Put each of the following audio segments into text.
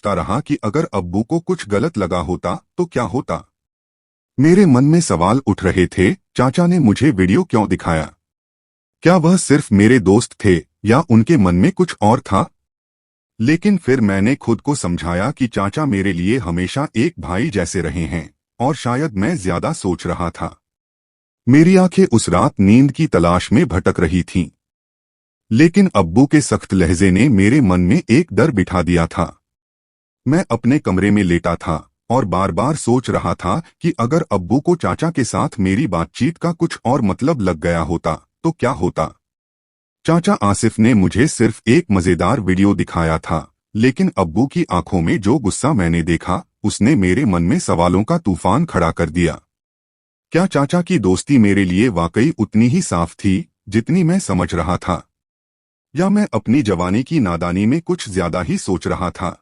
सोचता रहा कि अगर अब्बू को कुछ गलत लगा होता तो क्या होता। मेरे मन में सवाल उठ रहे थे, चाचा ने मुझे वीडियो क्यों दिखाया? क्या वह सिर्फ मेरे दोस्त थे या उनके मन में कुछ और था? लेकिन फिर मैंने खुद को समझाया कि चाचा मेरे लिए हमेशा एक भाई जैसे रहे हैं और शायद मैं ज्यादा सोच रहा था। मेरी आंखें उस रात नींद की तलाश में भटक रही थीं। लेकिन अब्बू के सख्त लहजे ने मेरे मन में एक डर बिठा दिया था। मैं अपने कमरे में लेटा था और बार बार सोच रहा था कि अगर अब्बू को चाचा के साथ मेरी बातचीत का कुछ और मतलब लग गया होता तो क्या होता। चाचा आसिफ ने मुझे सिर्फ एक मजेदार वीडियो दिखाया था, लेकिन अब्बू की आंखों में जो गुस्सा मैंने देखा उसने मेरे मन में सवालों का तूफान खड़ा कर दिया। क्या चाचा की दोस्ती मेरे लिए वाकई उतनी ही साफ थी जितनी मैं समझ रहा था, या मैं अपनी जवानी की नादानी में कुछ ज्यादा ही सोच रहा था?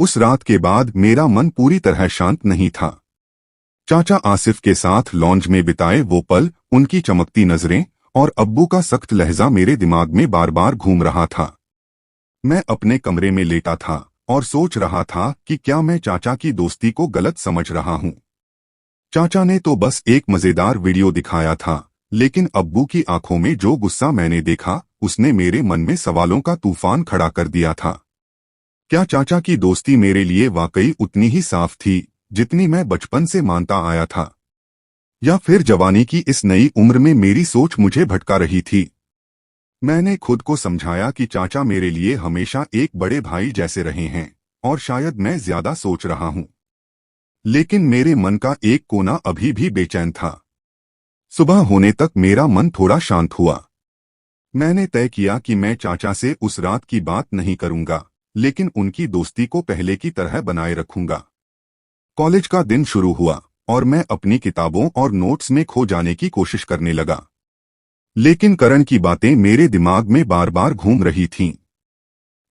उस रात के बाद मेरा मन पूरी तरह शांत नहीं था। चाचा आसिफ के साथ लॉन्ज में बिताए वो पल, उनकी चमकती नजरें और अब्बू का सख्त लहजा मेरे दिमाग में बार बार घूम रहा था। मैं अपने कमरे में लेटा था और सोच रहा था कि क्या मैं चाचा की दोस्ती को गलत समझ रहा हूं। चाचा ने तो बस एक मजेदार वीडियो दिखाया था, लेकिन अब्बू की आंखों में जो गुस्सा मैंने देखा उसने मेरे मन में सवालों का तूफान खड़ा कर दिया था। क्या चाचा की दोस्ती मेरे लिए वाकई उतनी ही साफ थी जितनी मैं बचपन से मानता आया था, या फिर जवानी की इस नई उम्र में मेरी सोच मुझे भटका रही थी? मैंने खुद को समझाया कि चाचा मेरे लिए हमेशा एक बड़े भाई जैसे रहे हैं और शायद मैं ज्यादा सोच रहा हूं। लेकिन मेरे मन का एक कोना अभी भी बेचैन था। सुबह होने तक मेरा मन थोड़ा शांत हुआ। मैंने तय किया कि मैं चाचा से उस रात की बात नहीं करूंगा, लेकिन उनकी दोस्ती को पहले की तरह बनाए रखूंगा। कॉलेज का दिन शुरू हुआ और मैं अपनी किताबों और नोट्स में खो जाने की कोशिश करने लगा। लेकिन करण की बातें मेरे दिमाग में बार बार घूम रही थीं।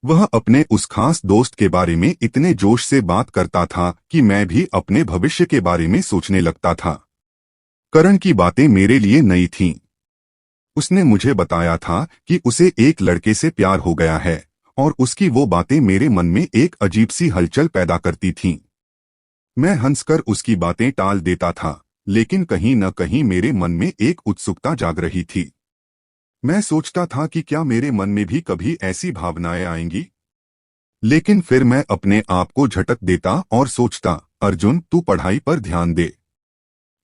वह अपने उस खास दोस्त के बारे में इतने जोश से बात करता था कि मैं भी अपने भविष्य के बारे में सोचने लगता था। करण की बातें मेरे लिए नई थीं। उसने मुझे बताया था कि उसे एक लड़के से प्यार हो गया है और उसकी वो बातें मेरे मन में एक अजीब सी हलचल पैदा करती थीं। मैं हंसकर उसकी बातें टाल देता था, लेकिन कहीं न कहीं मेरे मन में एक उत्सुकता जाग रही थी। मैं सोचता था कि क्या मेरे मन में भी कभी ऐसी भावनाएं आएंगी। लेकिन फिर मैं अपने आप को झटक देता और सोचता, अर्जुन तू पढ़ाई पर ध्यान दे।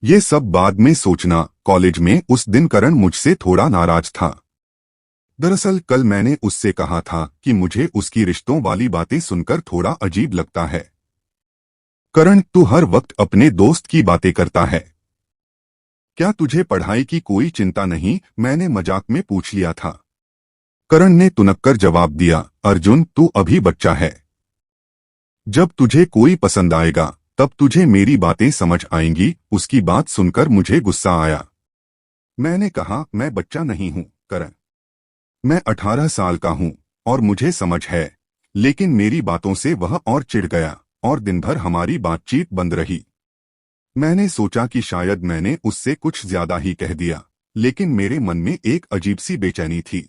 ये सब बाद में सोचना। कॉलेज में उस दिन करण मुझसे थोड़ा नाराज था। दरअसल कल मैंने उससे कहा था कि मुझे उसकी रिश्तों वाली बातें सुनकर थोड़ा अजीब लगता है। करण तू हर वक्त अपने दोस्त की बातें करता है, क्या तुझे पढ़ाई की कोई चिंता नहीं? मैंने मजाक में पूछ लिया था। करण ने तुनक्कर जवाब दिया, अर्जुन तू अभी बच्चा है। जब तुझे कोई पसंद आएगा तब तुझे मेरी बातें समझ आएंगी। उसकी बात सुनकर मुझे गुस्सा आया। मैंने कहा, मैं बच्चा नहीं हूं करण, मैं 18 साल का हूं और मुझे समझ है। लेकिन मेरी बातों से वह और चिढ़ गया और दिन भर हमारी बातचीत बंद रही। मैंने सोचा कि शायद मैंने उससे कुछ ज्यादा ही कह दिया, लेकिन मेरे मन में एक अजीब सी बेचैनी थी।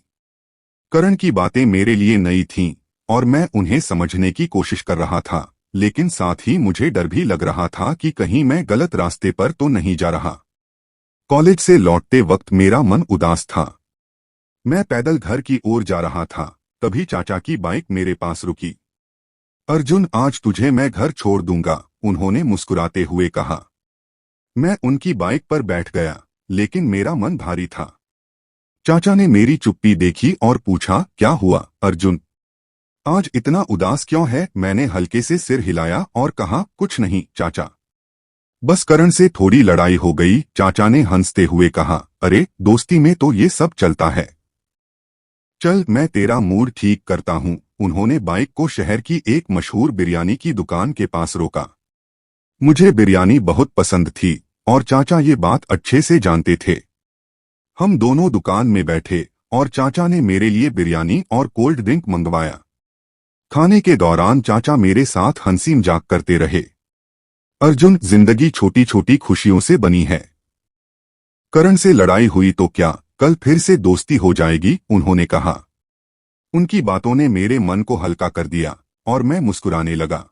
करण की बातें मेरे लिए नई थीं और मैं उन्हें समझने की कोशिश कर रहा था, लेकिन साथ ही मुझे डर भी लग रहा था कि कहीं मैं गलत रास्ते पर तो नहीं जा रहा। कॉलेज से लौटते वक्त मेरा मन उदास था। मैं पैदल घर की ओर जा रहा था, तभी चाचा की बाइक मेरे पास रुकी। अर्जुन आज तुझे मैं घर छोड़ दूंगा, उन्होंने मुस्कुराते हुए कहा। मैं उनकी बाइक पर बैठ गया, लेकिन मेरा मन भारी था। चाचा ने मेरी चुप्पी देखी और पूछा, क्या हुआ अर्जुन, आज इतना उदास क्यों है? मैंने हल्के से सिर हिलाया और कहा, कुछ नहीं चाचा, बस करण से थोड़ी लड़ाई हो गई। चाचा ने हंसते हुए कहा, अरे दोस्ती में तो ये सब चलता है, चल मैं तेरा मूड ठीक करता हूँ। उन्होंने बाइक को शहर की एक मशहूर बिरयानी की दुकान के पास रोका। मुझे बिरयानी बहुत पसंद थी और चाचा ये बात अच्छे से जानते थे। हम दोनों दुकान में बैठे और चाचा ने मेरे लिए बिरयानी और कोल्ड ड्रिंक मंगवाया। खाने के दौरान चाचा मेरे साथ हंसी मजाक करते रहे। अर्जुन, जिंदगी छोटी छोटी खुशियों से बनी है। करण से लड़ाई हुई तो क्या, कल फिर से दोस्ती हो जाएगी, उन्होंने कहा। उनकी बातों ने मेरे मन को हल्का कर दिया, और मैं मुस्कुराने लगा।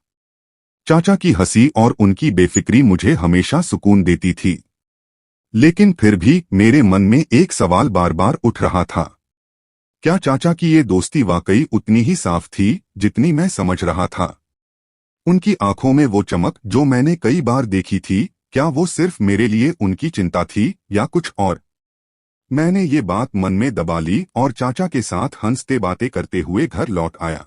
चाचा की हंसी और उनकी बेफिक्री मुझे हमेशा सुकून देती थी। लेकिन फिर भी मेरे मन में एक सवाल बार बार उठ रहा था। क्या चाचा की ये दोस्ती वाकई उतनी ही साफ थी जितनी मैं समझ रहा था? उनकी आंखों में वो चमक जो मैंने कई बार देखी थी, क्या वो सिर्फ मेरे लिए उनकी चिंता थी या कुछ और? मैंने ये बात मन में दबा ली और चाचा के साथ हंसते बातें करते हुए घर लौट आया।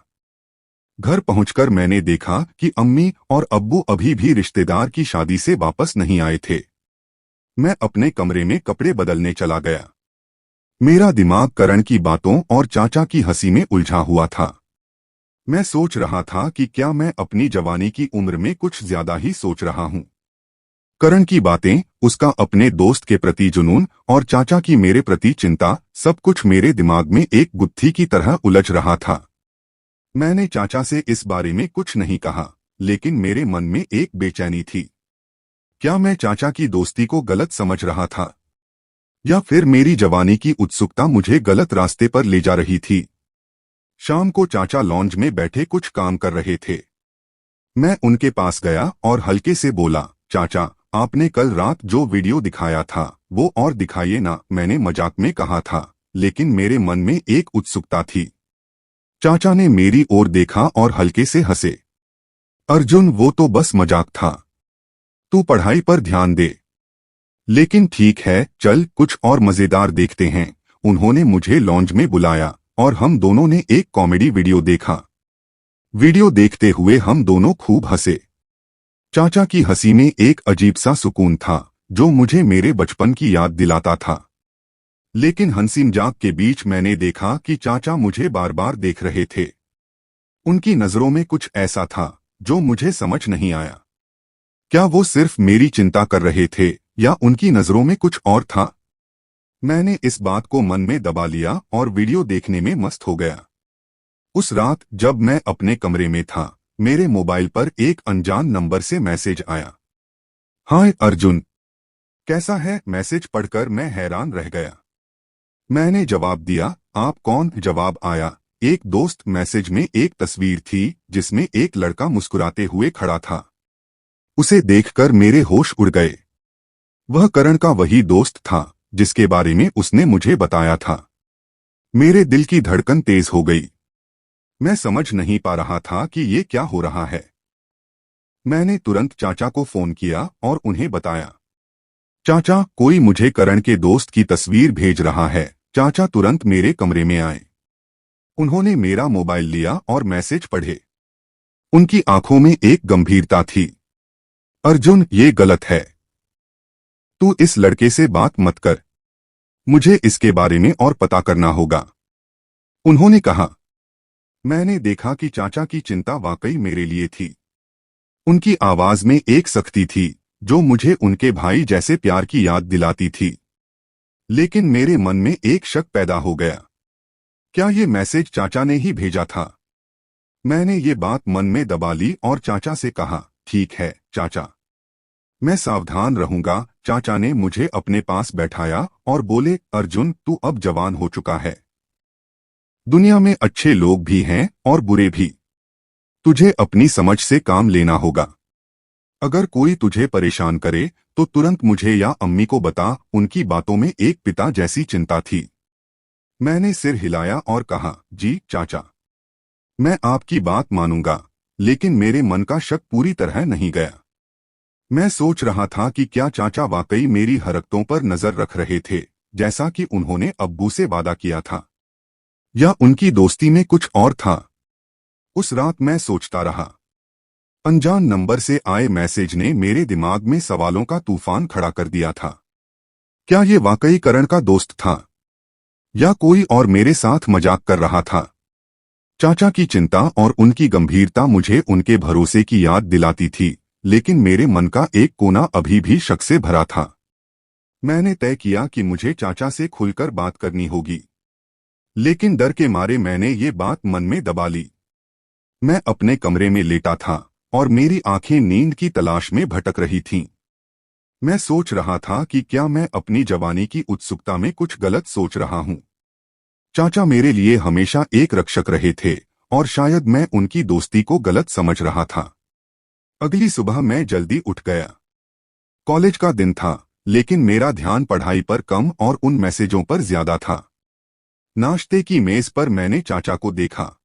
घर पहुंचकर मैंने देखा कि अम्मी और अब्बू अभी भी रिश्तेदार की शादी से वापस नहीं आए थे। मैं अपने कमरे में कपड़े बदलने चला गया। मेरा दिमाग करण की बातों और चाचा की हंसी में उलझा हुआ था। मैं सोच रहा था कि क्या मैं अपनी जवानी की उम्र में कुछ ज्यादा ही सोच रहा हूं। करण की बातें, उसका अपने दोस्त के प्रति जुनून और चाचा की मेरे प्रति चिंता, सब कुछ मेरे दिमाग में एक गुत्थी की तरह उलझ रहा था। मैंने चाचा से इस बारे में कुछ नहीं कहा, लेकिन मेरे मन में एक बेचैनी थी। क्या मैं चाचा की दोस्ती को गलत समझ रहा था, या फिर मेरी जवानी की उत्सुकता मुझे गलत रास्ते पर ले जा रही थी? शाम को चाचा लॉन्ज में बैठे कुछ काम कर रहे थे। मैं उनके पास गया और हल्के से बोला, चाचा, आपने कल रात जो वीडियो दिखाया था वो और दिखाइए ना। मैंने मजाक में कहा था, लेकिन मेरे मन में एक उत्सुकता थी। चाचा ने मेरी ओर देखा और हल्के से हंसे। अर्जुन, वो तो बस मजाक था, तू पढ़ाई पर ध्यान दे। लेकिन ठीक है, चल कुछ और मजेदार देखते हैं। उन्होंने मुझे लॉन्ज में बुलाया और हम दोनों ने एक कॉमेडी वीडियो देखा। वीडियो देखते हुए हम दोनों खूब हंसे। चाचा की हंसी में एक अजीब सा सुकून था जो मुझे मेरे बचपन की याद दिलाता था। लेकिन हंसी मजाक के बीच मैंने देखा कि चाचा मुझे बार बार देख रहे थे। उनकी नजरों में कुछ ऐसा था जो मुझे समझ नहीं आया। क्या वो सिर्फ मेरी चिंता कर रहे थे या उनकी नजरों में कुछ और था? मैंने इस बात को मन में दबा लिया और वीडियो देखने में मस्त हो गया। उस रात जब मैं अपने कमरे में था, मेरे मोबाइल पर एक अनजान नंबर से मैसेज आया। हाय अर्जुन, कैसा है? मैसेज पढ़कर मैं हैरान रह गया। मैंने जवाब दिया, आप कौन? जवाब आया, एक दोस्त। मैसेज में एक तस्वीर थी जिसमें एक लड़का मुस्कुराते हुए खड़ा था। उसे देखकर मेरे होश उड़ गए। वह करण का वही दोस्त था जिसके बारे में उसने मुझे बताया था। मेरे दिल की धड़कन तेज हो गई। मैं समझ नहीं पा रहा था कि ये क्या हो रहा है। मैंने तुरंत चाचा को फोन किया और उन्हें बताया, चाचा, कोई मुझे करण के दोस्त की तस्वीर भेज रहा है। चाचा तुरंत मेरे कमरे में आए। उन्होंने मेरा मोबाइल लिया और मैसेज पढ़े। उनकी आंखों में एक गंभीरता थी। अर्जुन, ये गलत है। तू इस लड़के से बात मत कर। मुझे इसके बारे में और पता करना होगा, उन्होंने कहा। मैंने देखा कि चाचा की चिंता वाकई मेरे लिए थी। उनकी आवाज में एक सख्ती थी जो मुझे उनके भाई जैसे प्यार की याद दिलाती थी। लेकिन मेरे मन में एक शक पैदा हो गया। क्या ये मैसेज चाचा ने ही भेजा था? मैंने ये बात मन में दबा ली और चाचा से कहा, ठीक है चाचा, मैं सावधान रहूंगा। चाचा ने मुझे अपने पास बैठाया और बोले, अर्जुन, तू अब जवान हो चुका है। दुनिया में अच्छे लोग भी हैं और बुरे भी। तुझे अपनी समझ से काम लेना होगा। अगर कोई तुझे परेशान करे तो तुरंत मुझे या अम्मी को बता। उनकी बातों में एक पिता जैसी चिंता थी। मैंने सिर हिलाया और कहा, जी चाचा, मैं आपकी बात मानूंगा। लेकिन मेरे मन का शक पूरी तरह नहीं गया। मैं सोच रहा था कि क्या चाचा वाकई मेरी हरकतों पर नजर रख रहे थे, जैसा कि उन्होंने अब्बू से वादा किया था, या उनकी दोस्ती में कुछ और था। उस रात मैं सोचता रहा। अनजान नंबर से आए मैसेज ने मेरे दिमाग में सवालों का तूफान खड़ा कर दिया था। क्या ये वाकई करण का दोस्त था, या कोई और मेरे साथ मजाक कर रहा था? चाचा की चिंता और उनकी गंभीरता मुझे उनके भरोसे की याद दिलाती थी, लेकिन मेरे मन का एक कोना अभी भी शक से भरा था। मैंने तय किया कि मुझे चाचा से खुलकर बात करनी होगी, लेकिन डर के मारे मैंने ये बात मन में दबा ली। मैं अपने कमरे में लेटा था और मेरी आंखें नींद की तलाश में भटक रही थीं। मैं सोच रहा था कि क्या मैं अपनी जवानी की उत्सुकता में कुछ गलत सोच रहा हूं। चाचा मेरे लिए हमेशा एक रक्षक रहे थे और शायद मैं उनकी दोस्ती को गलत समझ रहा था। अगली सुबह मैं जल्दी उठ गया। कॉलेज का दिन था, लेकिन मेरा ध्यान पढ़ाई पर कम और उन मैसेजों पर ज्यादा था। नाश्ते की मेज पर मैंने चाचा को देखा।